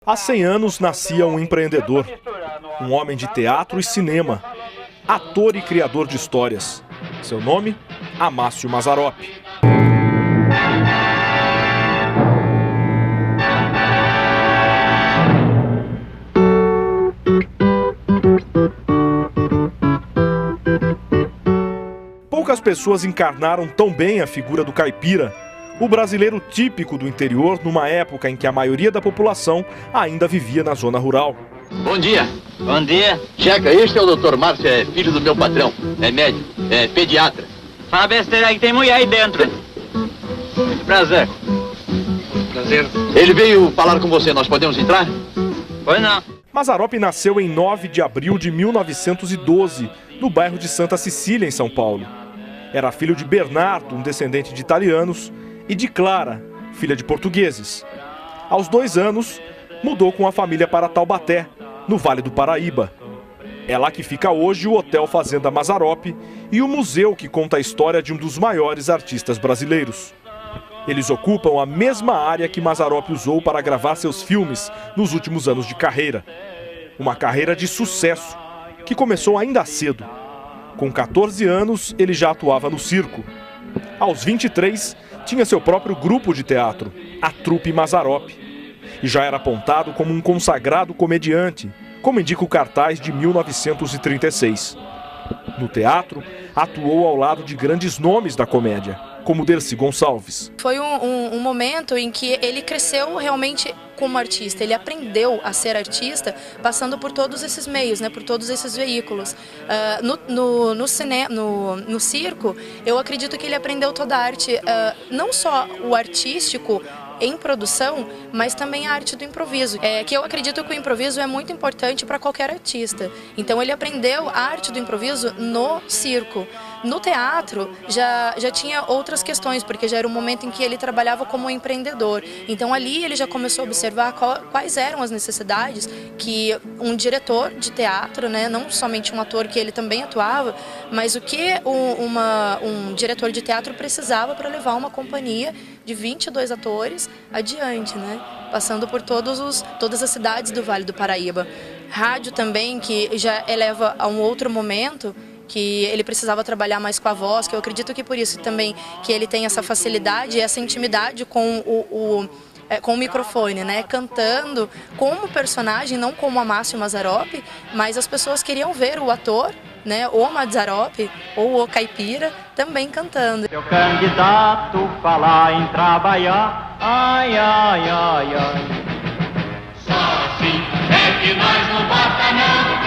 Há 100 anos nascia um empreendedor, um homem de teatro e cinema, ator e criador de histórias. Seu nome, Amácio Mazzaropi. Poucas pessoas encarnaram tão bem a figura do caipira, o brasileiro típico do interior, numa época em que a maioria da população ainda vivia na zona rural. Bom dia. Bom dia. Checa, este é o Dr. Márcio, é filho do meu patrão, é médico, é pediatra. Fala besteira aí que tem mulher aí dentro. Muito prazer. Prazer. Ele veio falar com você, nós podemos entrar? Pois não. Mazzaropi nasceu em 9 de abril de 1912, no bairro de Santa Cecília, em São Paulo. Era filho de Bernardo, um descendente de italianos, e de Clara, filha de portugueses. Aos 2 anos, mudou com a família para Taubaté, no Vale do Paraíba. É lá que fica hoje o Hotel Fazenda Mazzaropi e o museu que conta a história de um dos maiores artistas brasileiros. Eles ocupam a mesma área que Mazzaropi usou para gravar seus filmes nos últimos anos de carreira. Uma carreira de sucesso, que começou ainda cedo. Com 14 anos, ele já atuava no circo. Aos 23, tinha seu próprio grupo de teatro, a Trupe Mazzaropi. E já era apontado como um consagrado comediante, como indica o cartaz de 1936. No teatro, atuou ao lado de grandes nomes da comédia, como Dercy Gonçalves. Foi um momento em que ele cresceu realmente como artista. Ele aprendeu a ser artista passando por todos esses meios, né, por todos esses veículos. No circo, eu acredito que ele aprendeu toda a arte, não só o artístico em produção, mas também a arte do improviso. Que eu acredito que o improviso é muito importante para qualquer artista. Então ele aprendeu a arte do improviso no circo. No teatro já tinha outras questões, porque já era um momento em que ele trabalhava como empreendedor. Então ali ele já começou a observar quais eram as necessidades que um diretor de teatro, né, não somente um ator que ele também atuava, mas o que um diretor de teatro precisava para levar uma companhia de 22 atores adiante, né, passando por todas as cidades do Vale do Paraíba. Rádio também, que já eleva a um outro momento, que ele precisava trabalhar mais com a voz, que eu acredito que por isso também que ele tem essa facilidade e essa intimidade com o microfone, né, cantando como personagem, não como Amácio Mazzaropi, mas as pessoas queriam ver o ator, né, o Mazzaropi ou o caipira também cantando. Seu candidato falar em trabalhar, ai, ai, ai, ai. Só assim é que nós não bota não.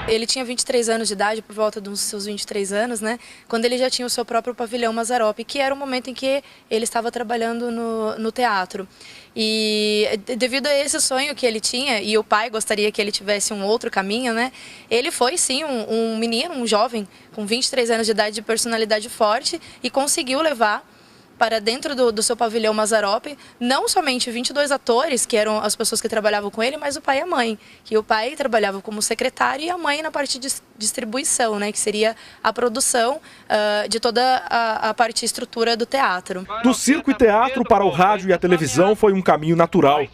Ele tinha 23 anos de idade, por volta dos seus 23 anos, né, quando ele já tinha o seu próprio pavilhão Mazzaropi, que era o momento em que ele estava trabalhando no teatro. E devido a esse sonho que ele tinha, e o pai gostaria que ele tivesse um outro caminho, né, ele foi sim um menino, um jovem, com 23 anos de idade, de personalidade forte, e conseguiu levar para dentro do seu pavilhão Mazzaropi, não somente 22 atores, que eram as pessoas que trabalhavam com ele, mas o pai e a mãe, que o pai trabalhava como secretário e a mãe na parte de distribuição, né, que seria a produção de toda a parte estrutura do teatro. Do circo e teatro para o rádio e a televisão foi um caminho natural,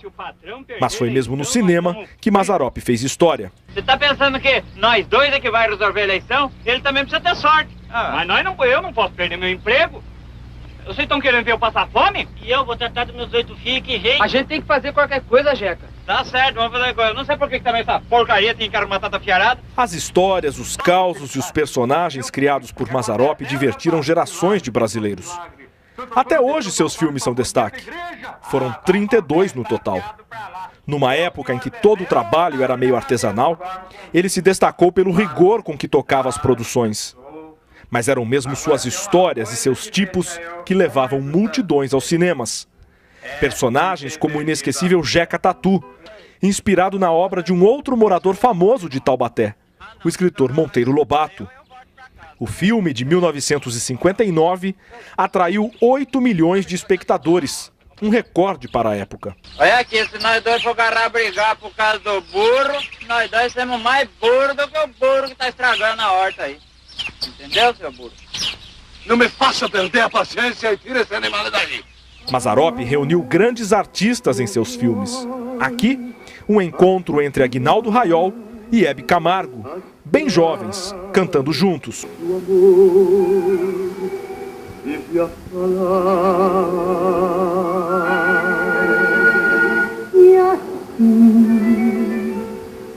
mas foi mesmo no cinema que Mazzaropi fez história. Você está pensando que nós dois é que vai resolver a eleição? Ele também precisa ter sorte. Mas eu não posso perder meu emprego. Vocês estão querendo ver eu passar fome? E eu vou tratar dos meus 8 filhos que rei. A gente tem que fazer qualquer coisa, Jeca. Tá certo, vamos fazer coisa. Não sei por que também essa porcaria tem cara de batata fiarada. As histórias, os causos e os personagens criados por Mazzaropi divertiram gerações de brasileiros. Até hoje seus filmes são destaque. Foram 32 no total. Numa época em que todo o trabalho era meio artesanal, ele se destacou pelo rigor com que tocava as produções. Mas eram mesmo suas histórias e seus tipos que levavam multidões aos cinemas. Personagens como o inesquecível Jeca Tatu, inspirado na obra de um outro morador famoso de Taubaté, o escritor Monteiro Lobato. O filme, de 1959, atraiu 8 milhões de espectadores, um recorde para a época. Olha aqui, se nós dois for agarrar brigar por causa do burro, nós dois somos mais burros do que o burro que está estragando a horta aí. Entendeu, seu burro? Não me faça perder a paciência e tire esse animal daí. Mazzaropi reuniu grandes artistas em seus filmes. Aqui, um encontro entre Aguinaldo Raiol e Hebe Camargo, bem jovens, cantando juntos. E assim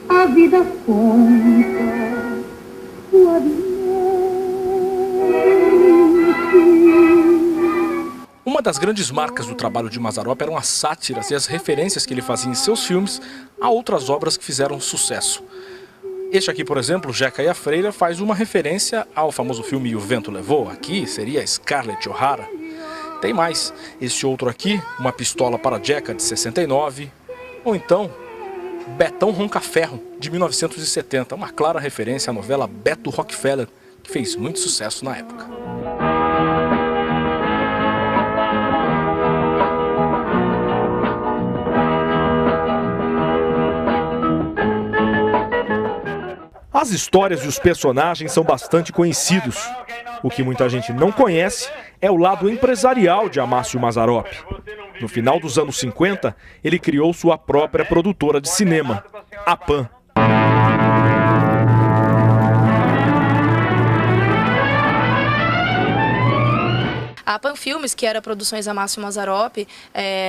a vida conta suavemente. Uma das grandes marcas do trabalho de Mazzaropi eram as sátiras e as referências que ele fazia em seus filmes a outras obras que fizeram sucesso. Este aqui, por exemplo, Jeca e a Freira, faz uma referência ao famoso filme E o Vento Levou. Aqui seria Scarlett O'Hara. Tem mais. Este outro aqui, Uma Pistola para Jeca, de 69. Ou então, Betão Ronca-Ferro, de 1970. Uma clara referência à novela Beto Rockefeller, que fez muito sucesso na época. As histórias e os personagens são bastante conhecidos. O que muita gente não conhece é o lado empresarial de Amácio Mazzaropi. No final dos anos 50, ele criou sua própria produtora de cinema, a Pan. A Pan Filmes, que era Produções Amácio Mazzaropi,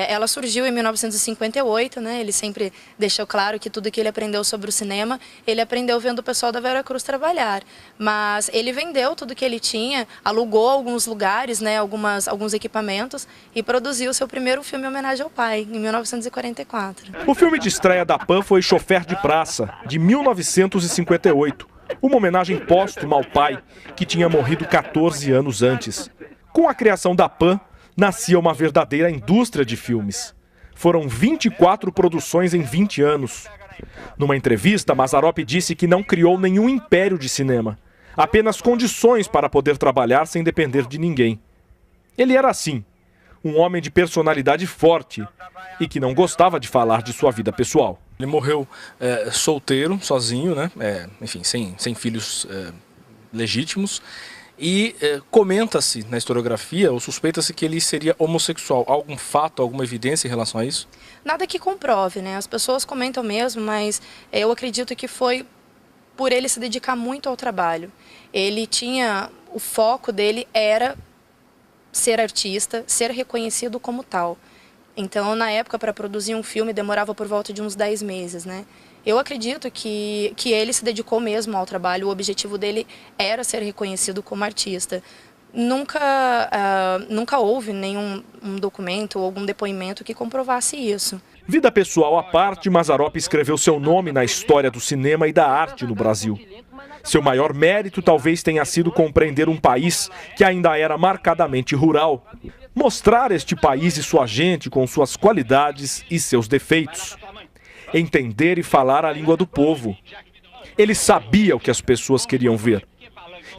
ela surgiu em 1958, né? Ele sempre deixou claro que tudo que ele aprendeu sobre o cinema, ele aprendeu vendo o pessoal da Veracruz trabalhar. Mas ele vendeu tudo que ele tinha, alugou alguns lugares, né? Alguns equipamentos e produziu seu primeiro filme em homenagem ao pai, em 1944. O filme de estreia da Pan foi Chofer de Praça, de 1958. Uma homenagem póstuma ao pai, que tinha morrido 14 anos antes. Com a criação da Pan, nascia uma verdadeira indústria de filmes. Foram 24 produções em 20 anos. Numa entrevista, Mazzaropi disse que não criou nenhum império de cinema, apenas condições para poder trabalhar sem depender de ninguém. Ele era assim, um homem de personalidade forte e que não gostava de falar de sua vida pessoal. Ele morreu solteiro, sozinho, né? Enfim, sem filhos legítimos. E comenta-se na historiografia, ou suspeita-se que ele seria homossexual. Algum fato, alguma evidência em relação a isso? Nada que comprove, né? As pessoas comentam mesmo, mas eu acredito que foi por ele se dedicar muito ao trabalho. Ele tinha, o foco dele era ser artista, ser reconhecido como tal. Então, na época, para produzir um filme, demorava por volta de uns 10 meses, né? Eu acredito que ele se dedicou mesmo ao trabalho, o objetivo dele era ser reconhecido como artista. Nunca houve nenhum documento ou algum depoimento que comprovasse isso. Vida pessoal à parte, Mazzaropi escreveu seu nome na história do cinema e da arte no Brasil. Seu maior mérito talvez tenha sido compreender um país que ainda era marcadamente rural. Mostrar este país e sua gente com suas qualidades e seus defeitos. Entender e falar a língua do povo. Ele sabia o que as pessoas queriam ver.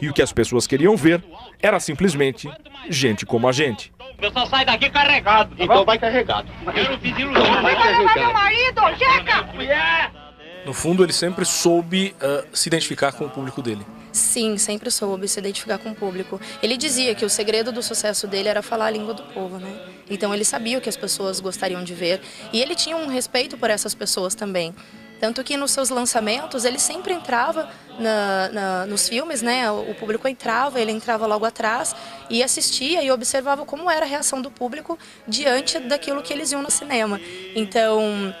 E o que as pessoas queriam ver era simplesmente gente como a gente. Eu só saio daqui carregado. Então vai carregado. Eu não fiz ilusão. Vai carregado. Meu marido, Jeca! No fundo, ele sempre soube se identificar com o público dele. Sim, sempre soube se identificar com o público. Ele dizia que o segredo do sucesso dele era falar a língua do povo, né? Então ele sabia o que as pessoas gostariam de ver e ele tinha um respeito por essas pessoas também. Tanto que nos seus lançamentos ele sempre entrava nos filmes, né? O público entrava, ele entrava logo atrás e assistia e observava como era a reação do público diante daquilo que eles iam no cinema. Então,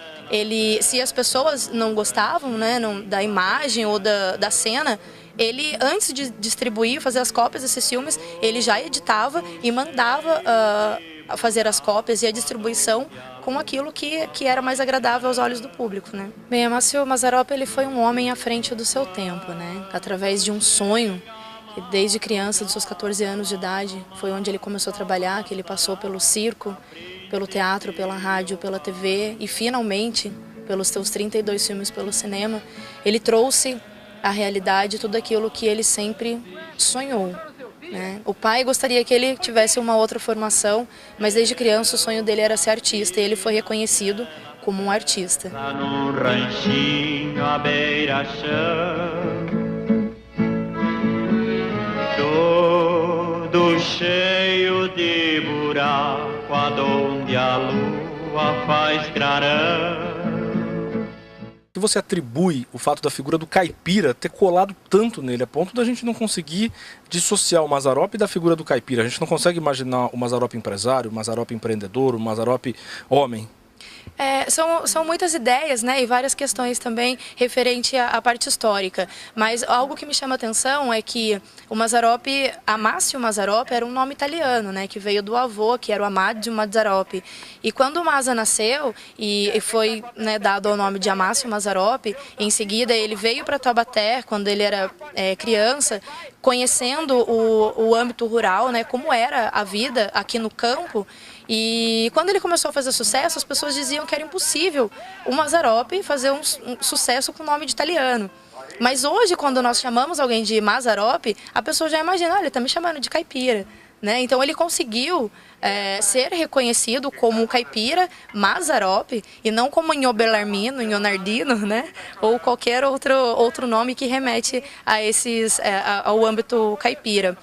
se as pessoas não gostavam, né, da imagem ou da cena, ele, antes de distribuir, fazer as cópias desses filmes, ele já editava e mandava fazer as cópias e a distribuição com aquilo que era mais agradável aos olhos do público, né? Bem, Amácio Mazzaropi, ele foi um homem à frente do seu tempo, né? Através de um sonho, que desde criança, dos seus 14 anos de idade, foi onde ele começou a trabalhar, que ele passou pelo circo, pelo teatro, pela rádio, pela TV e, finalmente, pelos seus 32 filmes pelo cinema, ele trouxe à realidade tudo aquilo que ele sempre sonhou. Né? O pai gostaria que ele tivesse uma outra formação, mas desde criança o sonho dele era ser artista e ele foi reconhecido como um artista. No ranchinho à beira-chão, todo cheio de buraco, aonde a lua faz clarão. você atribui o fato da figura do caipira ter colado tanto nele, a ponto da gente não conseguir dissociar o Mazzaropi da figura do caipira? A gente não consegue imaginar o Mazzaropi empresário, o Mazzaropi empreendedor, o Mazzaropi homem? São muitas ideias, né, e várias questões também referente à parte histórica. Mas algo que me chama a atenção é que o Mazzaropi, Amácio Mazzaropi, era um nome italiano, né, que veio do avô, que era o Amádio Mazzaropi. E quando o Mazza nasceu e foi, né, dado o nome de Amácio Mazzaropi, em seguida ele veio para Taubaté, quando ele era criança, conhecendo o âmbito rural, né, como era a vida aqui no campo. E quando ele começou a fazer sucesso, as pessoas diziam que era impossível o Mazzaropi fazer um sucesso com nome de italiano. Mas hoje, quando nós chamamos alguém de Mazzaropi, a pessoa já imagina, olha, ele está me chamando de caipira. Né? Então ele conseguiu ser reconhecido como um caipira Mazzaropi e não como Nhô Bellarmino, Nhô Nardino, né? Ou qualquer outro nome que remete ao âmbito caipira.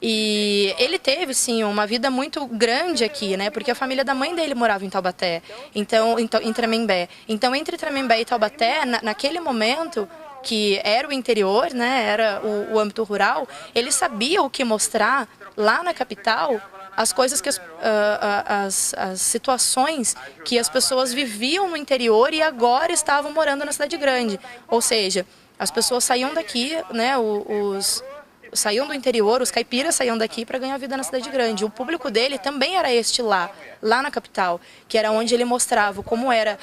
E ele teve, sim, uma vida muito grande aqui, né? Porque a família da mãe dele morava em Taubaté, então, em Tremembé. Então, entre Tremembé e Taubaté, naquele momento, que era o interior, né? Era o âmbito rural, ele sabia o que mostrar lá na capital, as coisas que as situações que as pessoas viviam no interior e agora estavam morando na cidade grande. Ou seja, as pessoas saíam daqui, né? Saíam do interior, os caipiras saíam daqui para ganhar vida na cidade grande. O público dele também era este lá na capital, que era onde ele mostrava como era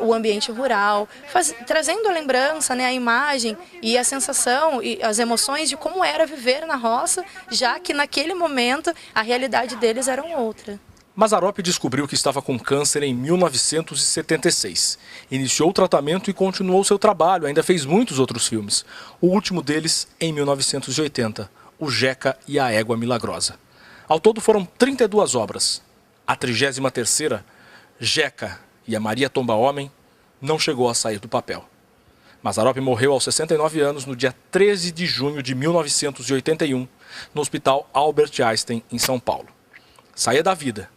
o ambiente rural, trazendo a lembrança, né, a imagem e a sensação e as emoções de como era viver na roça, já que naquele momento a realidade deles era outra. Mazzaropi descobriu que estava com câncer em 1976. Iniciou o tratamento e continuou seu trabalho, ainda fez muitos outros filmes. O último deles em 1980, O Jeca e a Égua Milagrosa. Ao todo foram 32 obras. A 33ª, Jeca e a Maria Tomba Homem, não chegou a sair do papel. Mazzaropi morreu aos 69 anos no dia 13 de junho de 1981, no Hospital Albert Einstein, em São Paulo. Saía da vida.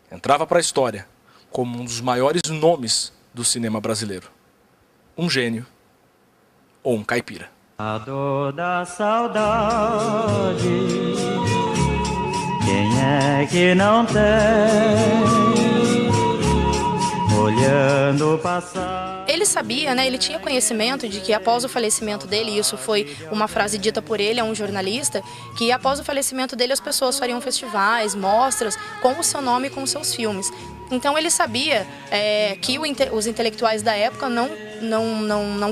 Entrava para a história como um dos maiores nomes do cinema brasileiro. Um gênio ou um caipira. A dor da saudade, quem é que não tem? Olhando passar. Ele sabia, né, ele tinha conhecimento de que após o falecimento dele, e isso foi uma frase dita por ele a um jornalista, que após o falecimento dele as pessoas fariam festivais, mostras com o seu nome e com os seus filmes. Então ele sabia que os intelectuais da época não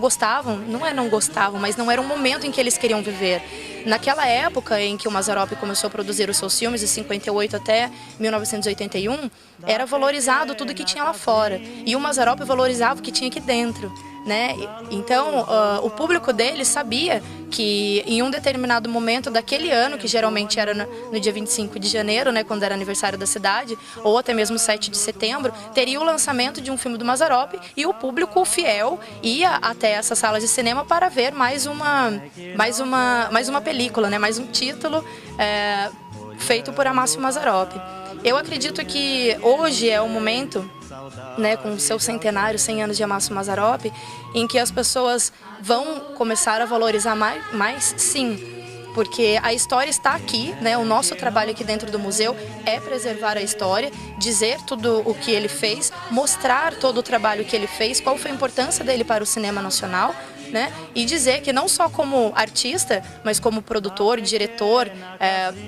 gostavam, não gostavam, mas não era um momento em que eles queriam viver. Naquela época em que o Mazzaropi começou a produzir os seus filmes, de 58 até 1981, era valorizado tudo que tinha lá fora. E o Mazzaropi valorizava o que tinha aqui dentro. Né? Então, o público dele sabia que em um determinado momento daquele ano, que geralmente era no dia 25 de janeiro, né, quando era aniversário da cidade, ou até mesmo 7 de setembro, teria o lançamento de um filme do Mazzaropi e o público fiel ia até essa sala de cinema para ver mais uma película, né, mais um título feito por Amácio Mazzaropi. Eu acredito que hoje é o momento, né, com o seu centenário, 100 anos de Amácio Mazzaropi, em que as pessoas vão começar a valorizar mais, sim, porque a história está aqui, né, o nosso trabalho aqui dentro do museu é preservar a história, dizer tudo o que ele fez, mostrar todo o trabalho que ele fez, qual foi a importância dele para o cinema nacional, né, e dizer que não só como artista, mas como produtor, diretor,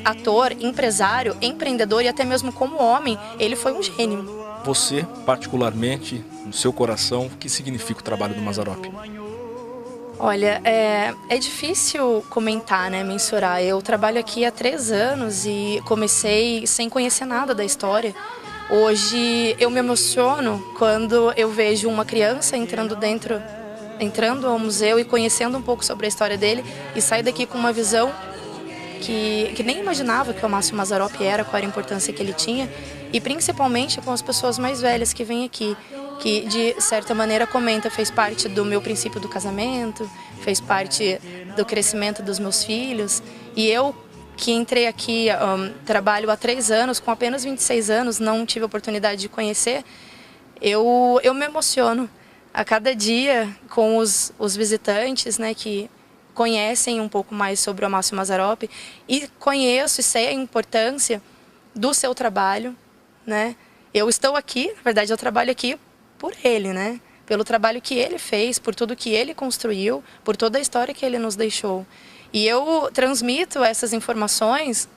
ator, empresário, empreendedor e até mesmo como homem, ele foi um gênio. Você, particularmente, no seu coração, o que significa o trabalho do Mazzaropi? Olha, é difícil comentar, né, mensurar. Eu trabalho aqui há 3 anos e comecei sem conhecer nada da história. Hoje eu me emociono quando eu vejo uma criança entrando ao museu e conhecendo um pouco sobre a história dele e sair daqui com uma visão que nem imaginava que o Amácio Mazzaropi era, qual era a importância que ele tinha, e principalmente com as pessoas mais velhas que vêm aqui, que de certa maneira fez parte do meu princípio do casamento, fez parte do crescimento dos meus filhos, e eu que entrei aqui, trabalho há 3 anos, com apenas 26 anos, não tive a oportunidade de conhecer, eu me emociono a cada dia com os visitantes, né, que conhecem um pouco mais sobre o Amácio Mazzaropi, e conheço e sei a importância do seu trabalho, né? Eu estou aqui, na verdade eu trabalho aqui por ele, né? Pelo trabalho que ele fez, por tudo que ele construiu, por toda a história que ele nos deixou. E eu transmito essas informações,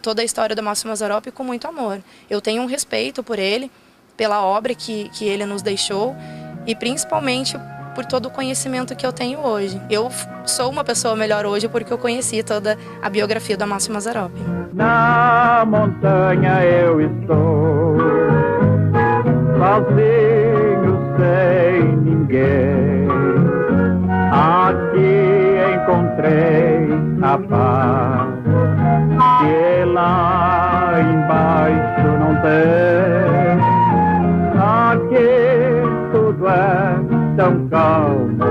toda a história do Amácio Mazzaropi, com muito amor. Eu tenho um respeito por ele, pela obra que ele nos deixou e principalmente por todo o conhecimento que eu tenho hoje. Eu sou uma pessoa melhor hoje porque eu conheci toda a biografia do Amácio Mazzaropi. Na montanha eu estou, sozinho, sem ninguém. Aqui encontrei a paz que lá embaixo não tem. Aqui tudo é tão calmo